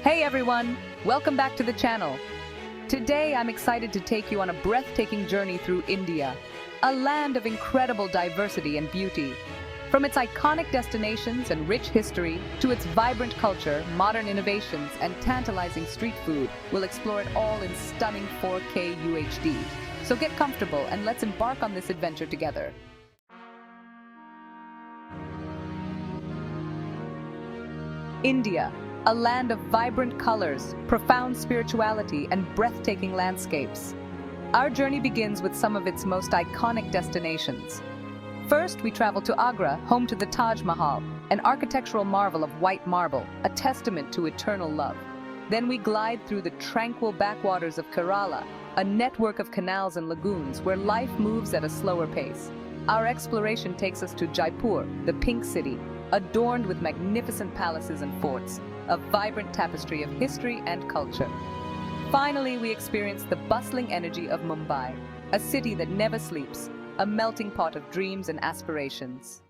Hey everyone, welcome back to the channel. Today I'm excited to take you on a breathtaking journey through India, a land of incredible diversity and beauty. From its iconic destinations and rich history to its vibrant culture, modern innovations, and tantalizing street food, we'll explore it all in stunning 4K UHD. So get comfortable and let's embark on this adventure together. India, a land of vibrant colors, profound spirituality, and breathtaking landscapes. Our journey begins with some of its most iconic destinations. First, we travel to Agra, home to the Taj Mahal, an architectural marvel of white marble, a testament to eternal love. Then we glide through the tranquil backwaters of Kerala, a network of canals and lagoons where life moves at a slower pace. Our exploration takes us to Jaipur, the Pink City, adorned with magnificent palaces and forts, a vibrant tapestry of history and culture. Finally, we experience the bustling energy of Mumbai, a city that never sleeps, a melting pot of dreams and aspirations.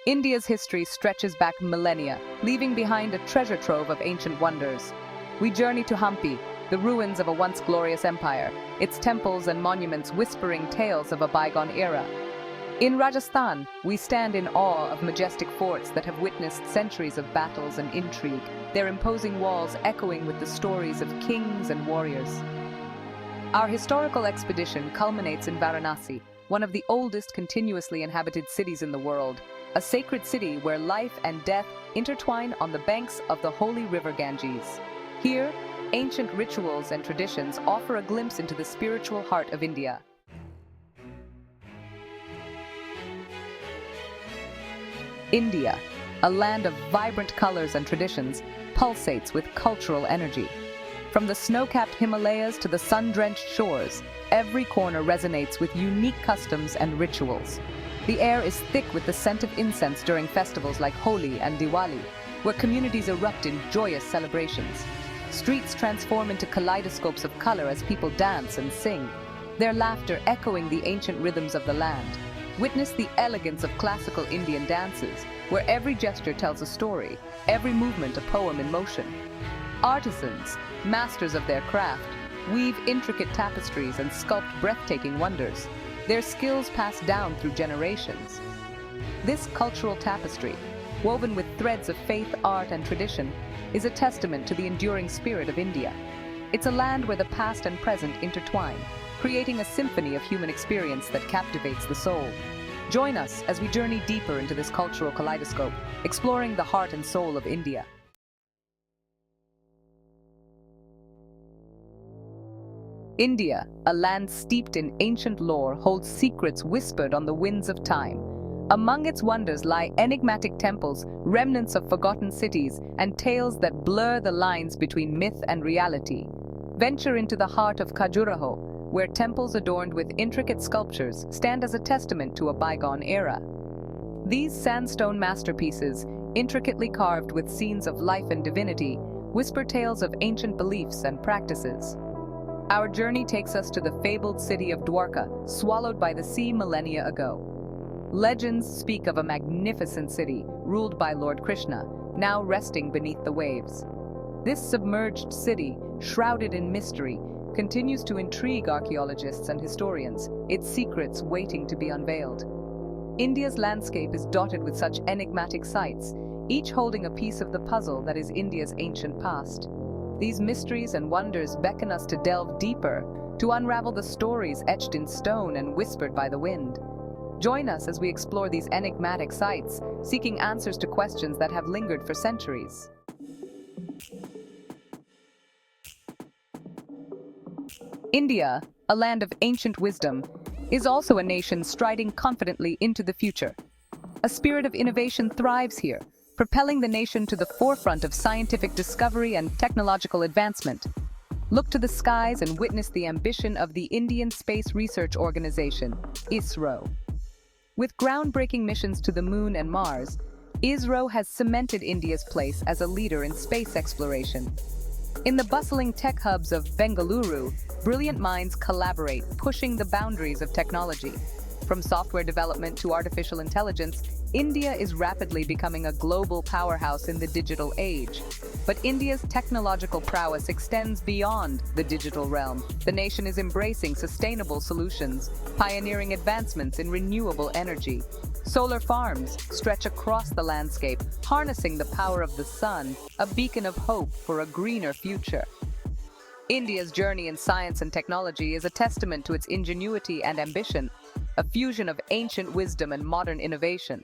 India's history stretches back millennia, leaving behind a treasure trove of ancient wonders. We journey to Hampi, the ruins of a once glorious empire, its temples and monuments whispering tales of a bygone era. In Rajasthan, we stand in awe of majestic forts that have witnessed centuries of battles and intrigue, their imposing walls echoing with the stories of kings and warriors. Our historical expedition culminates in Varanasi, one of the oldest continuously inhabited cities in the world, a sacred city where life and death intertwine on the banks of the holy river Ganges. Here, ancient rituals and traditions offer a glimpse into the spiritual heart of India. India, a land of vibrant colors and traditions, pulsates with cultural energy. From the snow-capped Himalayas to the sun-drenched shores, every corner resonates with unique customs and rituals. The air is thick with the scent of incense during festivals like Holi and Diwali, where communities erupt in joyous celebrations. Streets transform into kaleidoscopes of color as people dance and sing, their laughter echoing the ancient rhythms of the land. Witness the elegance of classical Indian dances, where every gesture tells a story, every movement a poem in motion. Artisans, masters of their craft, weave intricate tapestries and sculpt breathtaking wonders, their skills passed down through generations. This cultural tapestry, woven with threads of faith, art, and tradition, is a testament to the enduring spirit of India. It's a land where the past and present intertwine, creating a symphony of human experience that captivates the soul. Join us as we journey deeper into this cultural kaleidoscope, exploring the heart and soul of India. India, a land steeped in ancient lore, holds secrets whispered on the winds of time. Among its wonders lie enigmatic temples, remnants of forgotten cities, and tales that blur the lines between myth and reality. Venture into the heart of Khajuraho, where temples adorned with intricate sculptures stand as a testament to a bygone era. These sandstone masterpieces, intricately carved with scenes of life and divinity, whisper tales of ancient beliefs and practices. Our journey takes us to the fabled city of Dwarka, swallowed by the sea millennia ago. Legends speak of a magnificent city, ruled by Lord Krishna, now resting beneath the waves. This submerged city, shrouded in mystery, continues to intrigue archaeologists and historians, its secrets waiting to be unveiled. India's landscape is dotted with such enigmatic sites, each holding a piece of the puzzle that is India's ancient past. These mysteries and wonders beckon us to delve deeper, to unravel the stories etched in stone and whispered by the wind. Join us as we explore these enigmatic sites, seeking answers to questions that have lingered for centuries. India, a land of ancient wisdom, is also a nation striding confidently into the future. A spirit of innovation thrives here, propelling the nation to the forefront of scientific discovery and technological advancement. Look to the skies and witness the ambition of the Indian Space Research Organization, ISRO. With groundbreaking missions to the Moon and Mars, ISRO has cemented India's place as a leader in space exploration. In the bustling tech hubs of Bengaluru, brilliant minds collaborate, pushing the boundaries of technology. From software development to artificial intelligence, India is rapidly becoming a global powerhouse in the digital age. But India's technological prowess extends beyond the digital realm. The nation is embracing sustainable solutions, pioneering advancements in renewable energy. Solar farms stretch across the landscape, harnessing the power of the sun, a beacon of hope for a greener future. India's journey in science and technology is a testament to its ingenuity and ambition, a fusion of ancient wisdom and modern innovation.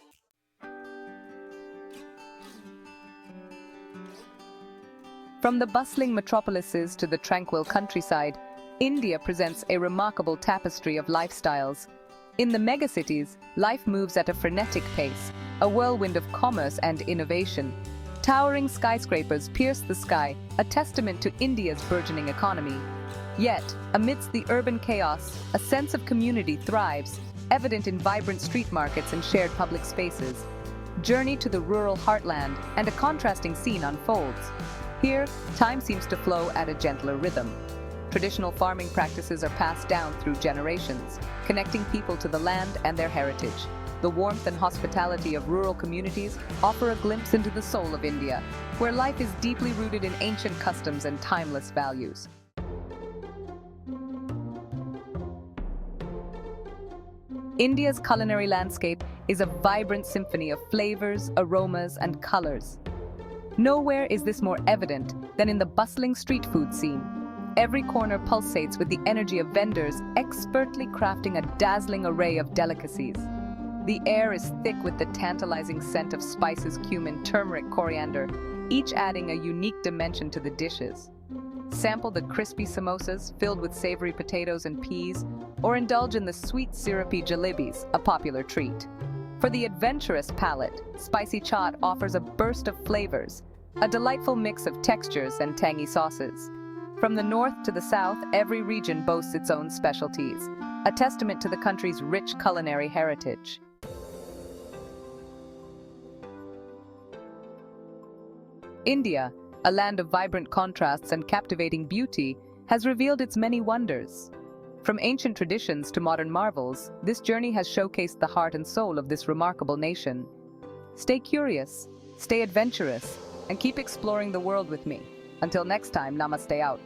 From the bustling metropolises to the tranquil countryside, India presents a remarkable tapestry of lifestyles. In the megacities, life moves at a frenetic pace, a whirlwind of commerce and innovation. Towering skyscrapers pierce the sky, a testament to India's burgeoning economy. Yet, amidst the urban chaos, a sense of community thrives, evident in vibrant street markets and shared public spaces. Journey to the rural heartland, and a contrasting scene unfolds. Here, time seems to flow at a gentler rhythm. Traditional farming practices are passed down through generations, connecting people to the land and their heritage. The warmth and hospitality of rural communities offer a glimpse into the soul of India, where life is deeply rooted in ancient customs and timeless values. India's culinary landscape is a vibrant symphony of flavors, aromas, and colors. Nowhere is this more evident than in the bustling street food scene. Every corner pulsates with the energy of vendors expertly crafting a dazzling array of delicacies. The air is thick with the tantalizing scent of spices, cumin, turmeric, coriander, each adding a unique dimension to the dishes. Sample the crispy samosas filled with savory potatoes and peas, or indulge in the sweet syrupy jalebis, a popular treat. For the adventurous palate, spicy chaat offers a burst of flavors, a delightful mix of textures and tangy sauces. From the north to the south, every region boasts its own specialties, a testament to the country's rich culinary heritage. India, a land of vibrant contrasts and captivating beauty, has revealed its many wonders. From ancient traditions to modern marvels, this journey has showcased the heart and soul of this remarkable nation. Stay curious, stay adventurous, and keep exploring the world with me. Until next time, namaste out.